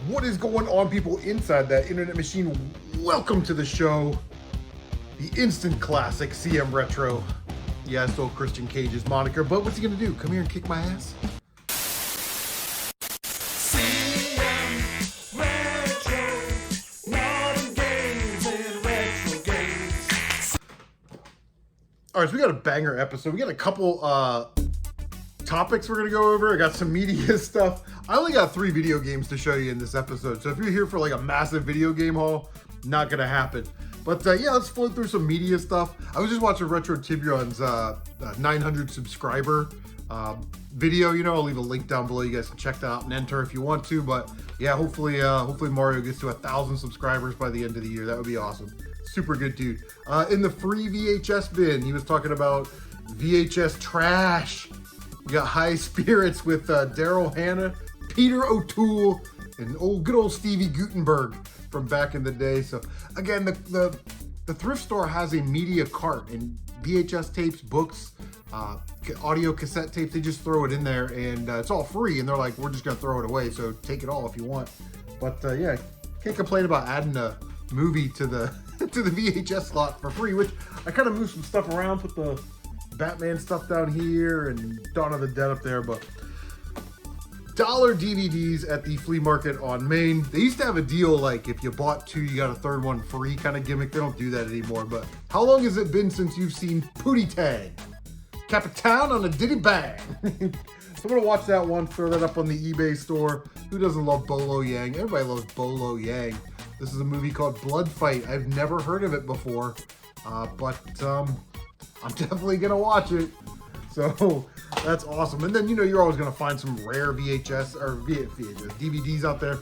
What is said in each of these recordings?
What is going on, people inside that internet machine? Welcome to the show. The instant classic CMRetro. Yeah, I stole Christian Cage's moniker, but what's he gonna do? Come here and kick my ass? All right, so we got a banger episode. We got a couple topics we're gonna go over. I got some media stuff. I only got 3 video games to show you in this episode, so if you're here for like a massive video game haul, not gonna happen. But yeah, let's float through some media stuff. I was just watching Retro Tiburon's 900 subscriber video. You know, I'll leave a link down below. You guys can check that out and enter if you want to. But yeah, hopefully Mario gets to 1,000 subscribers by the end of the year. That would be awesome. Super good dude. In the free VHS bin, he was talking about VHS trash. We got High Spirits with Daryl Hannah, Peter O'Toole, and good old Stevie Gutenberg from back in the day. So again, the thrift store has a media cart and VHS tapes, books, audio cassette tapes. They just throw it in there and it's all free. And they're like, we're just gonna throw it away. So take it all if you want. But yeah, can't complain about adding a movie to the to the VHS slot for free, which I kind of moved some stuff around, put the Batman stuff down here and Dawn of the Dead up there. But $1 DVDs at the flea market on Main. They used to have a deal like if you bought 2 you got a 3rd one free kind of gimmick. They don't do that anymore. But how long has it been since you've seen Pootie Tang? Capitan on a Diddy Bang. So I'm gonna watch that one, throw that up on the eBay store. Who doesn't love Bolo Yang? Everybody loves Bolo Yang. This is a movie called Blood Fight. I've never heard of it before, but I'm definitely gonna watch it. So that's awesome. And then, you know, you're always gonna find some rare VHS or VHS DVDs out there.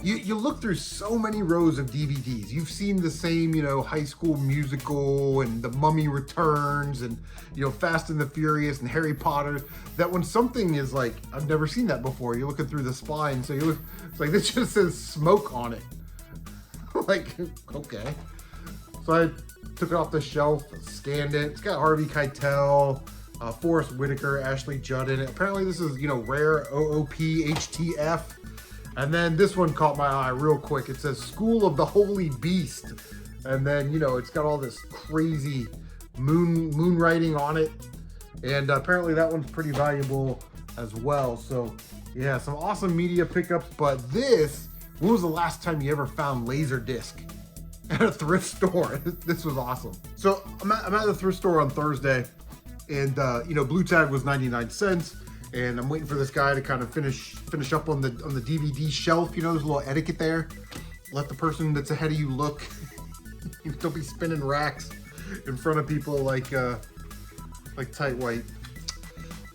You look through so many rows of DVDs. You've seen the same, you know, High School Musical and The Mummy Returns and, you know, Fast and the Furious and Harry Potter, that when something is like, I've never seen that before, you're looking through the spine. So you look, it's like, this just says smoke on it. Like, okay. So I took it off the shelf, scanned it. It's got Harvey Keitel, Forrest Whitaker, Ashley Judd in it. Apparently this is, you know, rare OOP HTF. And then this one caught my eye real quick. It says School of the Holy Beast. And then, you know, it's got all this crazy moon writing on it. And apparently that one's pretty valuable as well. So yeah, some awesome media pickups. But this, when was the last time you ever found Laserdisc at a thrift store? This was awesome. So I'm at the thrift store on Thursday. And, you know, Blue Tag was 99 cents. And I'm waiting for this guy to kind of finish up on the DVD shelf. You know, there's a little etiquette there. Let the person that's ahead of you look. Don't be spinning racks in front of people like Tight White.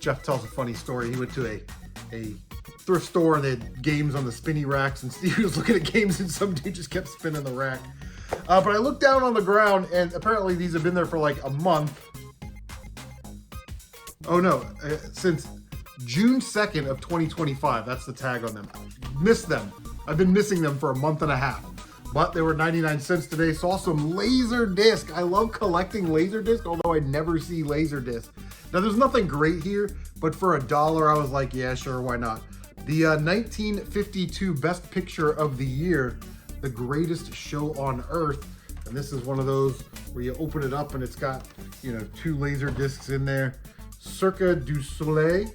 Jeff tells a funny story. He went to a thrift store and they had games on the spinny racks, and Steve was looking at games and some dude just kept spinning the rack. But I looked down on the ground and apparently these have been there for like a month. Oh no, since June 2nd of 2025. That's the tag on them. Missed them. I've been missing them for a month and a half. But they were 99 cents today. Saw some Laserdisc. I love collecting Laserdisc, although I never see Laserdisc. Now, there's nothing great here, but for $1, I was like, yeah, sure, why not? The 1952 Best Picture of the Year, The Greatest Show on Earth. And this is one of those where you open it up and it's got, you know, 2 Laserdiscs in there. Cirque du Soleil.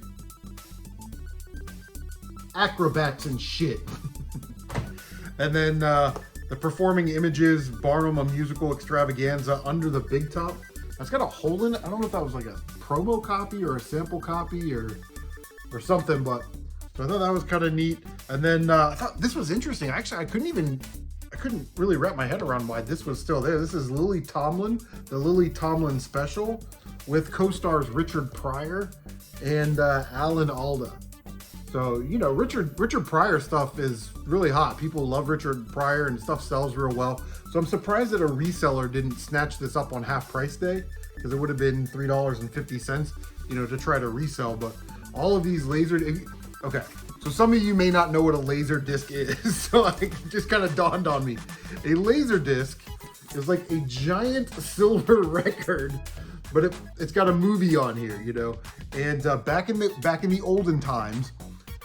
Acrobats and shit. And then the Performing Images Barnum, a Musical Extravaganza, Under the Big Top. That's got a hole in it. I don't know if that was like a promo copy or a sample copy or something, but so I thought that was kind of neat. And then I thought this was interesting. Actually, I couldn't really wrap my head around why this was still there. This is Lily Tomlin, the Lily Tomlin special with co-stars Richard Pryor and Alan Alda. So, you know, Richard Pryor stuff is really hot. People love Richard Pryor and stuff sells real well. So I'm surprised that a reseller didn't snatch this up on half price day, because it would have been $3.50, you know, to try to resell. But all of these okay. So some of you may not know what a Laserdisc is. So it just kind of dawned on me. A Laserdisc is like a giant silver record, but it's got a movie on here, you know. And back in the olden times,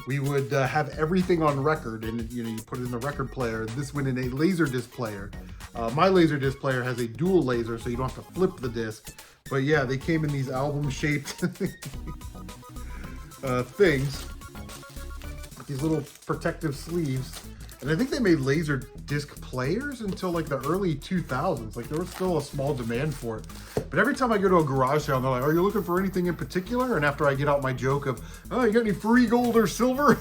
we would have everything on record, and you put it in the record player. This went in a Laserdisc player. My Laserdisc player has a dual laser, so you don't have to flip the disc. But yeah, they came in these album-shaped things with these little protective sleeves. And I think they made Laserdisc players until like the early 2000s. Like there was still a small demand for it. But every time I go to a garage sale, they're like, "Are you looking for anything in particular?" And after I get out my joke of, "Oh, you got any free gold or silver?"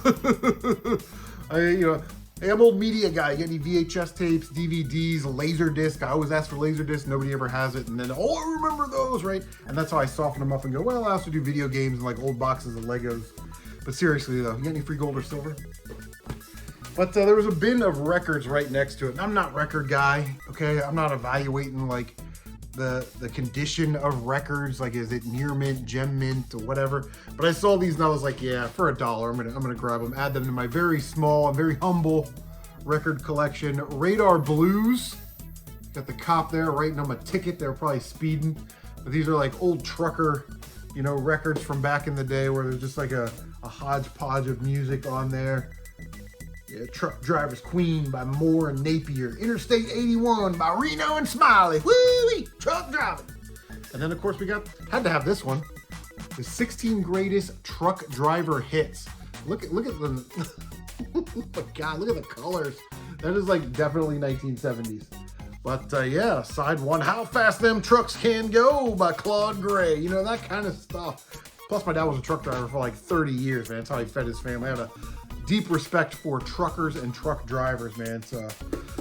Hey, I'm an old media guy. You got any VHS tapes, DVDs, Laserdisc? I always ask for Laserdisc. Nobody ever has it. And then, oh, I remember those, right? And that's how I soften them up and go, well, I also do video games and like old boxes of Legos. But seriously, though, you got any free gold or silver? But there was a bin of records right next to it. And I'm not record guy, okay? I'm not evaluating like the condition of records, like is it near mint, gem mint, or whatever. But I saw these and I was like, yeah, for $1, I'm gonna grab them, add them to my very small and very humble record collection. Radar Blues, got the cop there writing them a ticket. They're probably speeding, but these are like old trucker, records from back in the day where there's just like a hodgepodge of music on there. Yeah, Truck Driver's Queen by Moore and Napier. Interstate 81 by Reno and Smiley. Woo-wee! Truck driving. And then, of course, we had to have this one. The 16 greatest truck driver hits. Look at them. Oh my God, look at the colors. That is like definitely 1970s. But yeah, side one, How Fast Them Trucks Can Go by Claude Gray. That kind of stuff. Plus, my dad was a truck driver for like 30 years, man. That's how he fed his family. I have a deep respect for truckers and truck drivers, man.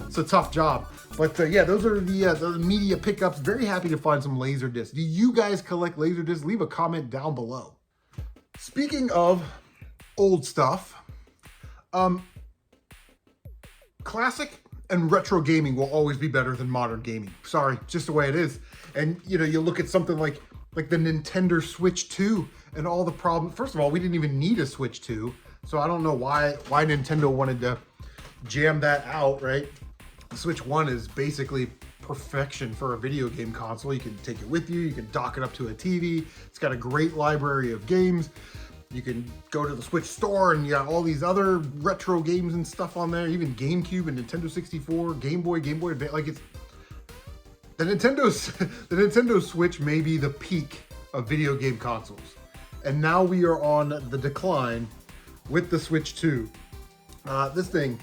It's a tough job. But yeah, those are the media pickups. Very happy to find some Laserdiscs. Do you guys collect Laserdiscs? Leave a comment down below. Speaking of old stuff, classic and retro gaming will always be better than modern gaming. Sorry, just the way it is. And you look at something like the Nintendo Switch 2 and all the problems. First of all, we didn't even need a Switch 2. So I don't know why Nintendo wanted to jam that out, right? The Switch 1 is basically perfection for a video game console. You can take it with you. You can dock it up to a TV. It's got a great library of games. You can go to the Switch store and you got all these other retro games and stuff on there. Even GameCube and Nintendo 64, Game Boy Advance. Like it's the Nintendo Switch may be the peak of video game consoles, and now we are on the decline with the Switch 2. This thing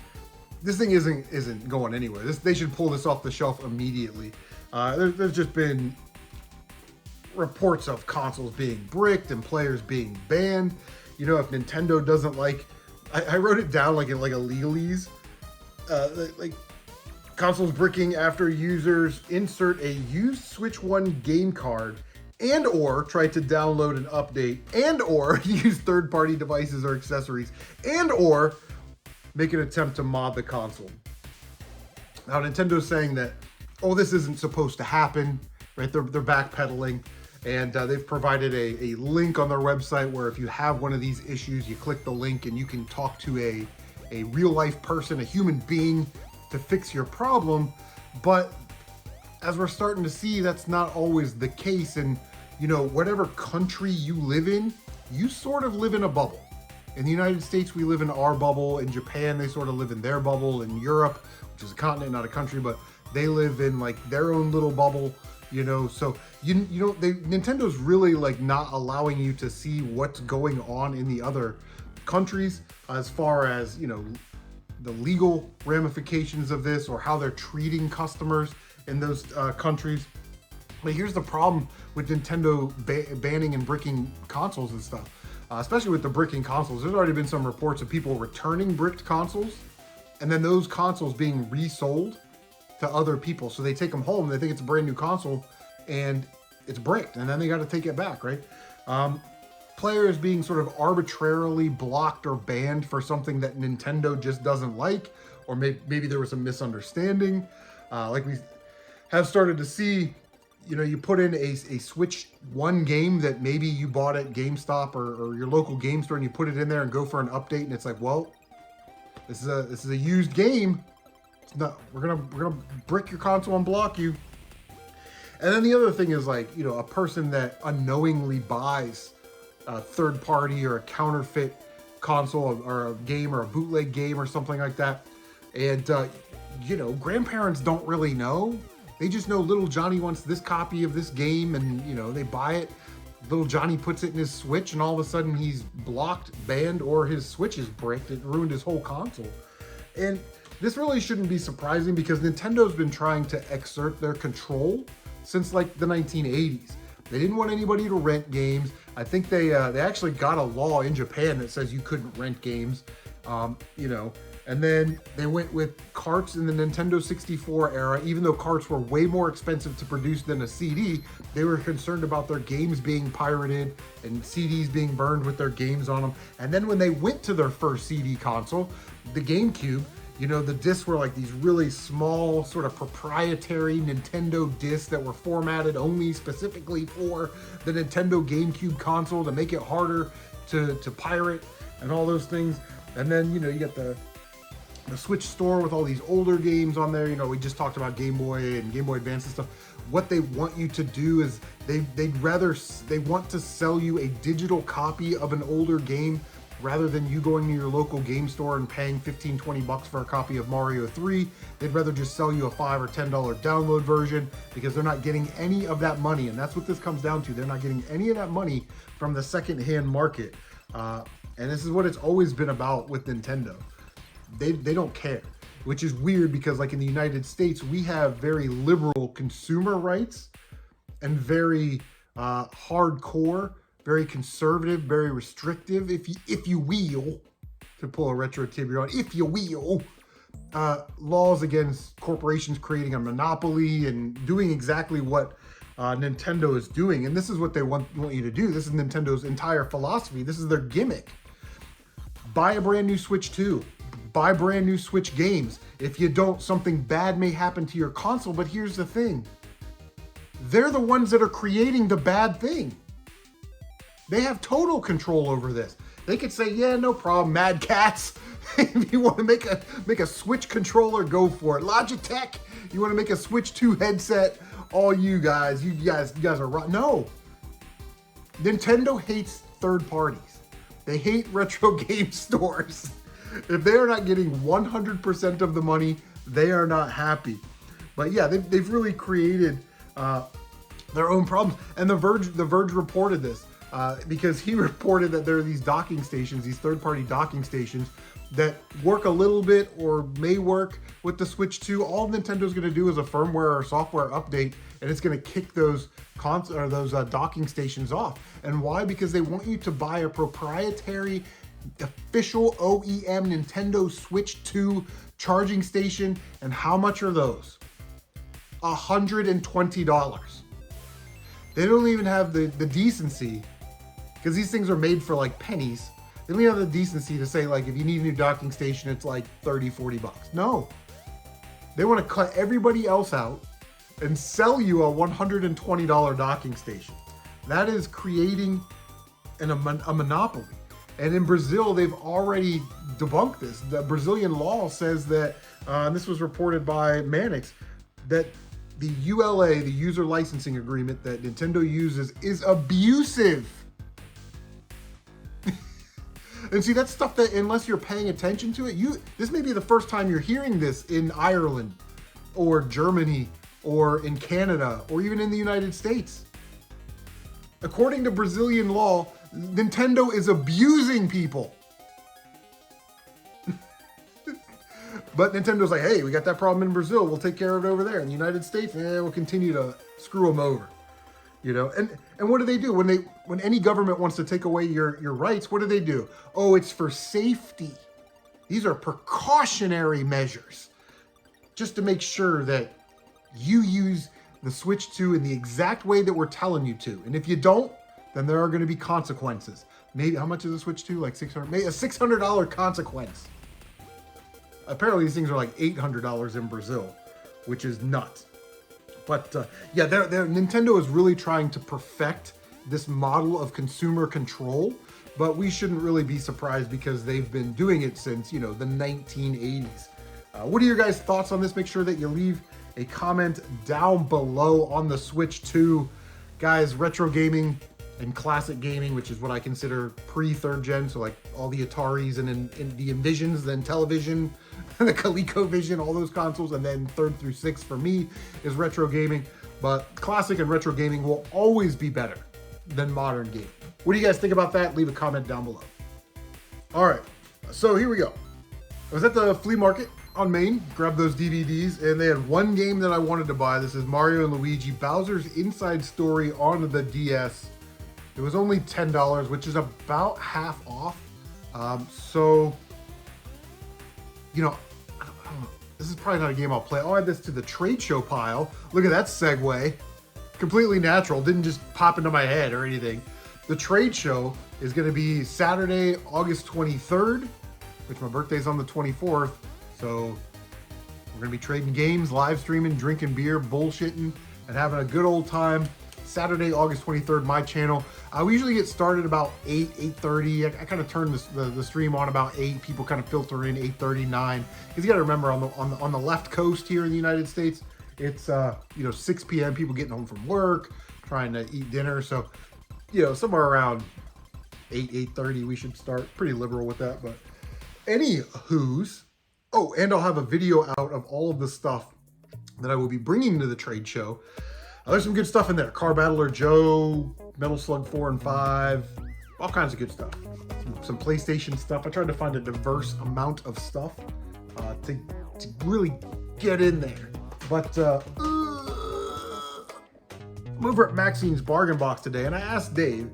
isn't going anywhere. They should pull this off the shelf immediately. There's just been reports of consoles being bricked and players being banned. If Nintendo doesn't like, I wrote it down like in like a legalese, like consoles bricking after users insert a used Switch 1 game card and or try to download an update and or use third-party devices or accessories and or make an attempt to mod the console. Now Nintendo's saying that, oh, this isn't supposed to happen, right? They're backpedaling, and they've provided a link on their website where if you have one of these issues, you click the link and you can talk to a real-life person, a human being, to fix your problem. But as we're starting to see, that's not always the case. And whatever country you live in, you sort of live in a bubble. In the United States, we live in our bubble. In Japan, they sort of live in their bubble. In Europe, which is a continent, not a country, but they live in like their own little bubble, So Nintendo's really like not allowing you to see what's going on in the other countries as far as the legal ramifications of this or how they're treating customers in those countries. But here's the problem with Nintendo banning and bricking consoles and stuff, especially with the bricking consoles. There's already been some reports of people returning bricked consoles and then those consoles being resold to other people. So they take them home, they think it's a brand new console and it's bricked, and then they got to take it back, right? Players being sort of arbitrarily blocked or banned for something that Nintendo just doesn't like, or maybe there was a misunderstanding. Like we have started to see, you put in a Switch 1 game that maybe you bought at GameStop or your local game store, and you put it in there and go for an update, and it's like, well, this is a used game. It's not, we're gonna brick your console and block you. And then the other thing is like, a person that unknowingly buys a third party or a counterfeit console or a game or a bootleg game or something like that. And, you know, grandparents don't really know. They just know little Johnny wants this copy of this game and, you know, they buy it. Little Johnny puts it in his Switch and all of a sudden he's blocked, banned, or his Switch is bricked. It ruined his whole console. And this really shouldn't be surprising because Nintendo's been trying to exert their control since like the 1980s. They didn't want anybody to rent games. I think they actually got a law in Japan that says you couldn't rent games, you know. And then they went with carts in the Nintendo 64 era. Even though carts were way more expensive to produce than a CD, they were concerned about their games being pirated and CDs being burned with their games on them. And then when they went to their first CD console, the GameCube, you know, the discs were like these really small, sort of proprietary Nintendo discs that were formatted only specifically for the Nintendo GameCube console to make it harder to pirate and all those things. And then, you know, you get the Switch store with all these older games on there. You know, we just talked about Game Boy and Game Boy Advance and stuff. What they want you to do is they want to sell you a digital copy of an older game rather than you going to your local game store and paying 15, 20 bucks for a copy of Mario 3. They'd rather just sell you a $5 or $10 download version because they're not getting any of that money. And that's what this comes down to. They're not getting any of that money from the secondhand market. And this is what it's always been about with Nintendo. They don't care, which is weird because like in the United States, we have very liberal consumer rights and very hardcore, very conservative, very restrictive, if you will, to pull a retro Tiburon, if you will, laws against corporations creating a monopoly and doing exactly what Nintendo is doing. And this is what they want you to do. This is Nintendo's entire philosophy. This is their gimmick. Buy a brand new Switch 2. Buy brand new Switch games. If you don't, something bad may happen to your console, but here's the thing. They're the ones that are creating the bad thing. They have total control over this. They could say, yeah, no problem, Mad Cats. If you want to make a Switch controller, go for it. Logitech, you want to make a Switch 2 headset, all you guys are right. No. Nintendo hates third parties. They hate retro game stores. If they are not getting 100% of the money, they are not happy. But yeah, they've really created their own problems. And The Verge reported this because he reported that there are these docking stations, these third-party docking stations that work a little bit or may work with the Switch 2. All Nintendo's going to do is a firmware or software update, and it's going to kick those docking stations off. And why? Because they want you to buy a proprietary official OEM Nintendo Switch 2 charging station. And how much are those? $120. They don't even have the decency, because these things are made for like pennies. They don't even have the decency to say like, if you need a new docking station, it's like 30, 40 bucks. No. They want to cut everybody else out and sell you a $120 docking station. That is creating a monopoly. And in Brazil, they've already debunked this. The Brazilian law says that, and this was reported by Mannix, that the ULA, the user licensing agreement that Nintendo uses, is abusive. And see, that's stuff that unless you're paying attention to it, this may be the first time you're hearing this in Ireland or Germany or in Canada or even in the United States. According to Brazilian law, Nintendo is abusing people. But Nintendo's like, hey, we got that problem in Brazil. We'll take care of it over there. In the United States, we'll continue to screw them over. You know, and what do? When any government wants to take away your rights, what do? Oh, it's for safety. These are precautionary measures just to make sure that you use the Switch 2 in the exact way that we're telling you to. And if you don't, then there are going to be consequences. Maybe, how much is a Switch 2? Like $600? Maybe a $600 consequence. Apparently these things are like $800 in Brazil, which is nuts. But yeah, Nintendo is really trying to perfect this model of consumer control, but we shouldn't really be surprised because they've been doing it since, you know, the 1980s. What are your guys' thoughts on this? Make sure that you leave a comment down below on the Switch 2. Guys, retro gaming, and classic gaming, which is what I consider pre-third gen. So like all the Ataris and the Envisions, then Television, the ColecoVision, all those consoles. And then 3rd through 6th for me is retro gaming. But classic and retro gaming will always be better than modern gaming. What do you guys think about that? Leave a comment down below. All right, so here we go. I was at the flea market on Main, grabbed those DVDs, and they had one game that I wanted to buy. This is Mario and Luigi Bowser's Inside Story on the DS. It was only $10, which is about half off. So, you know, I don't know. This is probably not a game I'll play. I'll add this to the trade show pile. Look at that segue. Completely natural, didn't just pop into my head or anything. The trade show is gonna be Saturday, August 23rd, which my birthday's on the 24th. So we're gonna be trading games, live streaming, drinking beer, bullshitting, and having a good old time. Saturday, August 23rd, my channel. We usually get started about 8:30. I kind of turn the stream on about 8. People kind of filter in 8:30, 9. Because you got to remember, on the left coast here in the United States, it's 6 p.m. People getting home from work, trying to eat dinner. So, somewhere around 8:30 we should start. Pretty liberal with that, but anywho's. Oh, and I'll have a video out of all of the stuff that I will be bringing to the trade show. There's some good stuff in there. Car Battler Joe, Metal Slug 4 and 5, all kinds of good stuff. Some PlayStation stuff. I tried to find a diverse amount of stuff to really get in there. But I'm over at Maxine's Bargain Box today, and I asked Dave,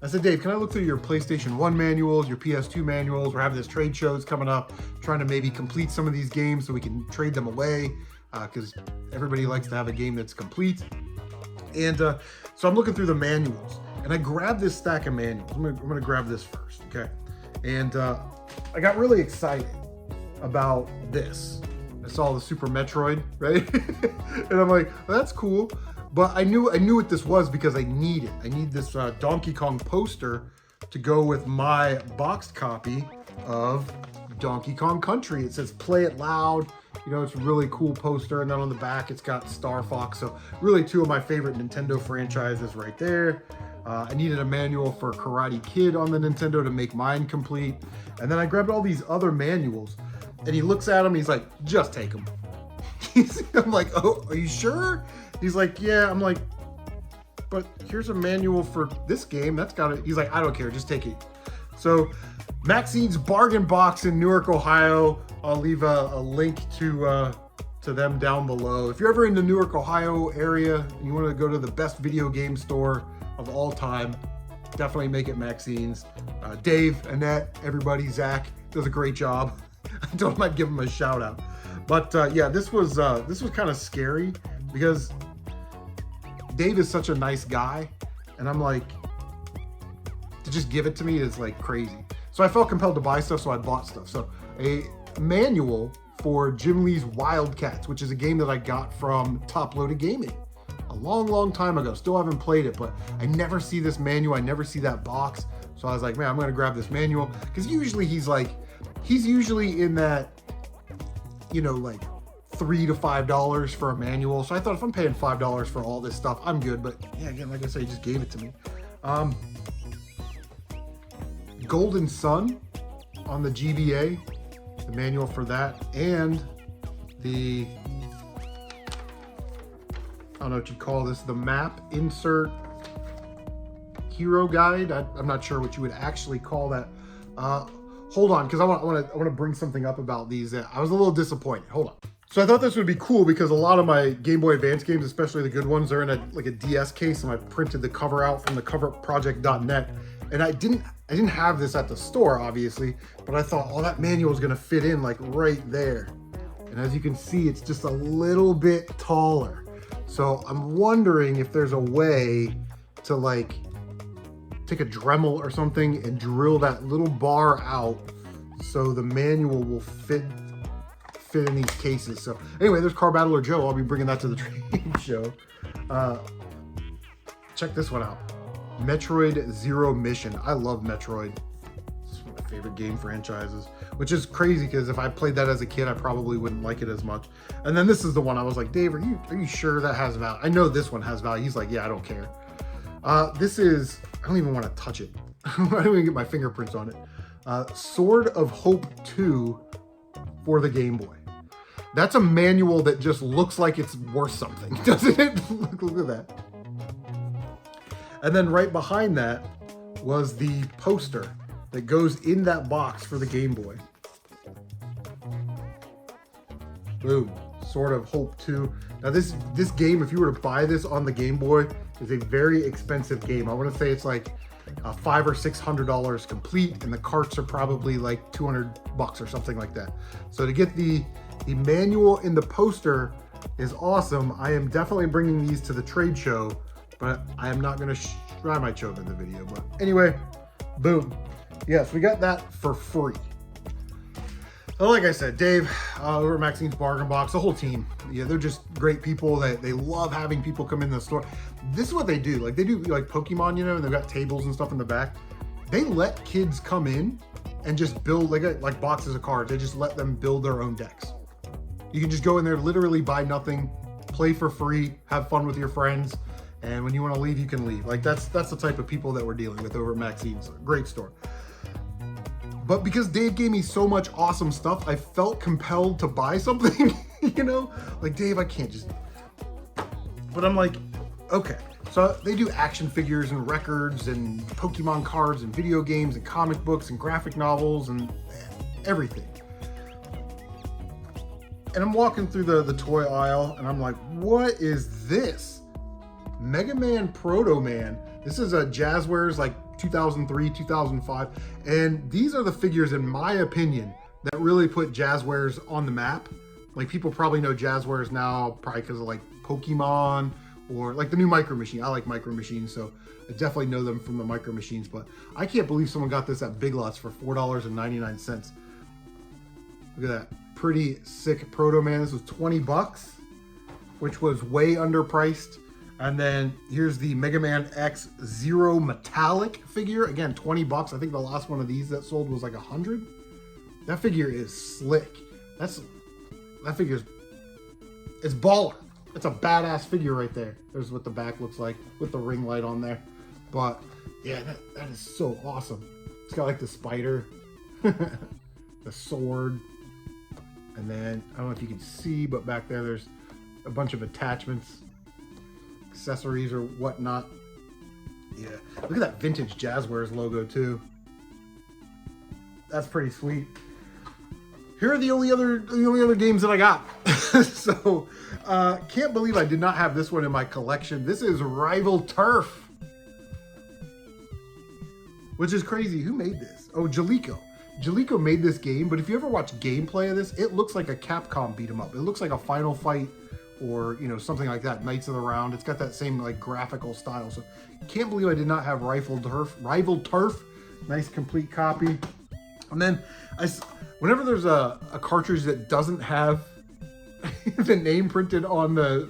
I said, Dave, can I look through your PlayStation 1 manuals, your PS2 manuals? We're having this trade shows coming up, trying to maybe complete some of these games so we can trade them away, because everybody likes to have a game that's complete. And so I'm looking through the manuals, and I grabbed this stack of manuals. I'm gonna grab this first, okay? And I got really excited about this. I saw the Super Metroid, right? And I'm like, well, that's cool. But I knew what this was because I need it. I need this Donkey Kong poster to go with my boxed copy of Donkey Kong Country. It says "Play It Loud." It's a really cool poster, and then on the back it's got Star Fox. So really 2 of my favorite Nintendo franchises right there. I needed a manual for Karate Kid on the Nintendo to make mine complete. And then I grabbed all these other manuals, and he looks at them, he's like, just take them. I'm like, oh, are you sure? He's like, yeah. I'm like, but here's a manual for this game. That's got it. He's like, I don't care, just take it. So Maxine's Bargain Box in Newark, Ohio. I'll leave a link to them down below. If you're ever in the Newark, Ohio area and you want to go to the best video game store of all time, definitely make it Maxine's. Dave, Annette, everybody, Zach does a great job. I told him I'd give him a shout out. But yeah, this was kind of scary because Dave is such a nice guy, and I'm like, to just give it to me is like crazy. So I felt compelled to buy stuff, so I bought stuff. So a manual for Jim Lee's Wildcats, which is a game that I got from Top Loaded Gaming a long time ago. Still haven't played it, but I never see this manual. I never see that box. So I was like, man, I'm gonna grab this manual, because usually he's usually in that, like $3 to $5 for a manual. So I thought, if I'm paying $5 for all this stuff, I'm good. But yeah, again, like I said, he just gave it to me. Golden Sun on the GBA, the manual for that, and the, I don't know what you call this, the map insert hero guide. I'm not sure what you would actually call that. Hold on, because I want to bring something up about these. I was a little disappointed. Hold on. So I thought this would be cool because a lot of my Game Boy Advance games, especially the good ones, are in a DS case, and I printed the cover out from the coverproject.net. And I didn't have this at the store, obviously, but I thought, oh, that manual is gonna fit in like right there. And as you can see, it's just a little bit taller. So I'm wondering if there's a way to like take a Dremel or something and drill that little bar out so the manual will fit in these cases. So anyway, there's Car Battler Joe. I'll be bringing that to the trade show. Check this one out. Metroid Zero Mission. I love Metroid. It's one of my favorite game franchises, which is crazy because if I played that as a kid, I probably wouldn't like it as much. And then this is the one I was like, Dave, are you sure that has value? I know this one has value. He's like, yeah, I don't care. This is, I don't even want to touch it. I don't even get my fingerprints on it. Sword of Hope 2 for the Game Boy. That's a manual that just looks like it's worth something, doesn't it? Look at that. And then right behind that was the poster that goes in that box for the Game Boy. Boom. Sword of Hope 2. Now this game, if you were to buy this on the Game Boy, is a very expensive game. I want to say it's like $500 or $600 complete, and the carts are probably like $200 or something like that. So to get the manual in the poster is awesome. I am definitely bringing these to the trade show, but I am not going to I might show them in the video. But anyway, boom. Yes, we got that for free. So like I said, Dave over at Maxine's Bargain Box, the whole team, yeah, they're just great people. They love having people come in the store. This is what they do. Like they do like Pokemon, you know, and they've got tables and stuff in the back. They let kids come in and just build like boxes of cards. They just let them build their own decks. You can just go in there, literally buy nothing, play for free, have fun with your friends, and when you want to leave, you can leave. Like that's the type of people that we're dealing with over at Maxine's. Great store. But because Dave gave me so much awesome stuff, I felt compelled to buy something, you know? Like, Dave, I can't just... But I'm like, okay. So they do action figures and records and Pokemon cards and video games and comic books and graphic novels and everything. And I'm walking through the toy aisle and I'm like, what is this? Mega Man Proto Man. This is a Jazzwares like 2003, 2005. And these are the figures, in my opinion, that really put Jazzwares on the map. Like people probably know Jazzwares now, probably because of like Pokemon or like the new Micro Machine. I like Micro Machines, so I definitely know them from the Micro Machines. But I can't believe someone got this at Big Lots for $4.99. Look at that. Pretty sick Proto Man. This was 20 bucks, which was way underpriced. And then here's the Mega Man X Zero Metallic figure. Again, 20 bucks. I think the last one of these that sold was like 100. That figure is slick. That figure's, it's baller. It's a badass figure right there. There's what the back looks like with the ring light on there. But yeah, that is so awesome. It's got like the spider, the sword, and then I don't know if you can see, but back there there's a bunch of attachments, accessories or whatnot. Yeah, look at that vintage Jazzwares logo too. That's pretty sweet. Here are the only other games that I got. So can't believe I did not have this one in my collection. This is Rival Turf, which is crazy. Who made this? Oh, Jaleco. Jaleco made this game, but if you ever watch gameplay of this, it looks like a Capcom beat 'em up. It looks like a Final Fight or, you know, something like that, Knights of the Round. It's got that same like graphical style. So can't believe I did not have Rival Turf. Nice complete copy. And then whenever there's a cartridge that doesn't have the name printed on the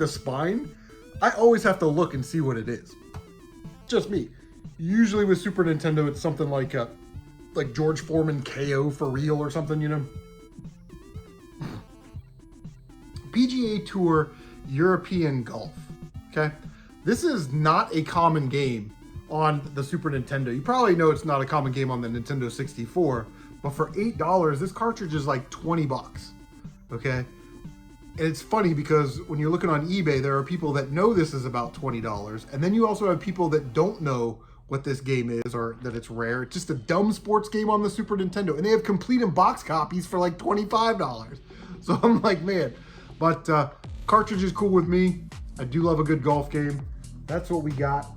spine, I always have to look and see what it is. Just me. Usually with Super Nintendo, it's something like George Foreman KO for real or something, you know. PGA Tour European Golf. Okay, this is not a common game on the Super Nintendo. You probably know it's not a common game on the Nintendo 64, but for $8, this cartridge is like 20 bucks. Okay, and it's funny because when you're looking on eBay, there are people that know this is about $20, and then you also have people that don't know what this game is or that it's rare. It's just a dumb sports game on the Super Nintendo, and they have complete in box copies for like $25. So I'm like, man, but cartridge is cool with me. I do love a good golf game. That's what we got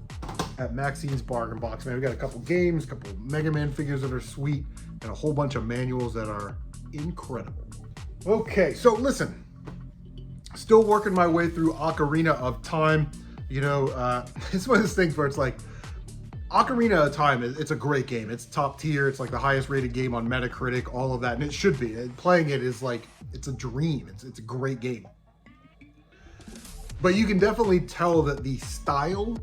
at Maxine's Bargain Box, man. We got a couple games, a couple Mega Man figures that are sweet, and a whole bunch of manuals that are incredible. Okay, so listen, still working my way through Ocarina of Time. You know, it's one of those things where it's like, Ocarina of Time, it's a great game. It's top tier. It's like the highest rated game on Metacritic, all of that, and it should be. Playing it is like, it's a dream. It's a great game. But you can definitely tell that the style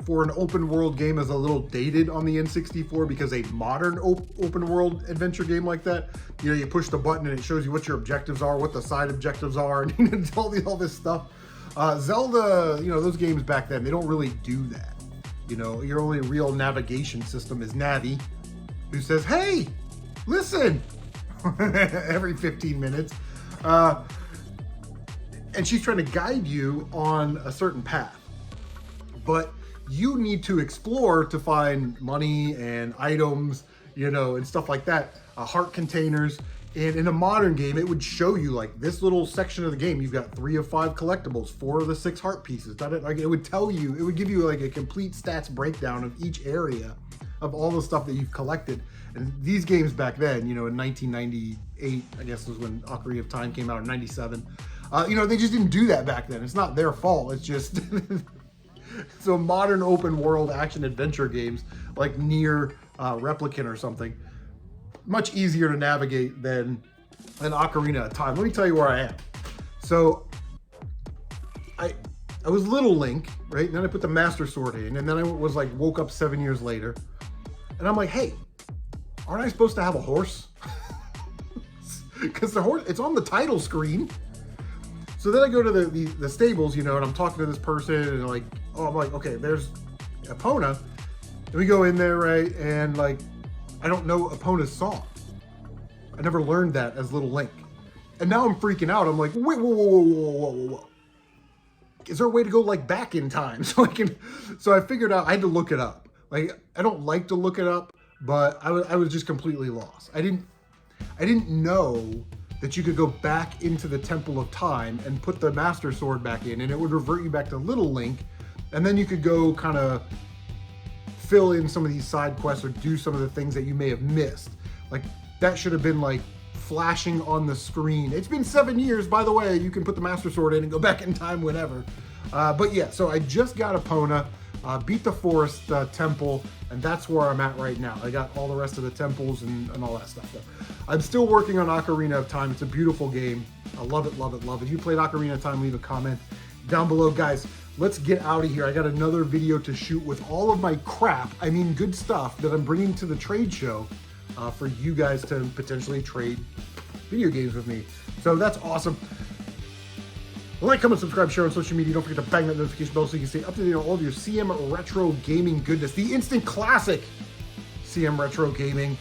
for an open world game is a little dated on the N64, because a modern open world adventure game like that, you know, you push the button and it shows you what your objectives are, what the side objectives are, and all this stuff. Zelda, you know, those games back then, they don't really do that. You know, your only real navigation system is Navi, who says, hey, listen, every 15 minutes. And she's trying to guide you on a certain path. But you need to explore to find money and items, you know, and stuff like that, heart containers. And in a modern game, it would show you like this little section of the game. You've got 3 of 5 collectibles, 4 of the 6 heart pieces. Like, it would tell you, it would give you like a complete stats breakdown of each area of all the stuff that you've collected. And these games back then, you know, in 1998, I guess was when Ocarina of Time came out, in 97. You know, they just didn't do that back then. It's not their fault. It's just so modern open world action adventure games like Nier Replicant or something, much easier to navigate than an Ocarina of Time. Let me tell you where I am. So I was Little Link, right? And then I put the Master Sword in, and then I was like, woke up 7 years later, and I'm like, hey, aren't I supposed to have a horse? Because the horse, it's on the title screen. So then I go to the stables, you know, and I'm talking to this person, and like, oh, I'm like, okay, there's Epona. And we go in there, right? And like, I don't know Epona's song. I never learned that as Little Link. And now I'm freaking out. I'm like, wait, whoa. Is there a way to go like back in time? So I figured out, I had to look it up. Like, I don't like to look it up, but I was just completely lost. I didn't know that you could go back into the Temple of Time and put the Master Sword back in, and it would revert you back to Little Link, and then you could go kind of fill in some of these side quests or do some of the things that you may have missed. Like, that should have been like flashing on the screen. It's been 7 years, by the way. You can put the Master Sword in and go back in time whenever. But yeah, so I just got Epona, beat the Forest Temple, and that's where I'm at right now. I got all the rest of the temples and all that stuff. So I'm still working on Ocarina of Time. It's a beautiful game. I love it, love it, love it. If you played Ocarina of Time, leave a comment down below. Guys, let's get out of here. I got another video to shoot with all of my crap, I mean good stuff, that I'm bringing to the trade show for you guys to potentially trade video games with me. So that's awesome. Like, comment, subscribe, share on social media. Don't forget to bang that notification bell so you can stay up to date on all of your CMRetro gaming goodness. The instant classic CMRetro gaming.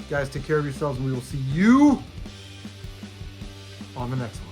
Guys, take care of yourselves, and we will see you on the next one.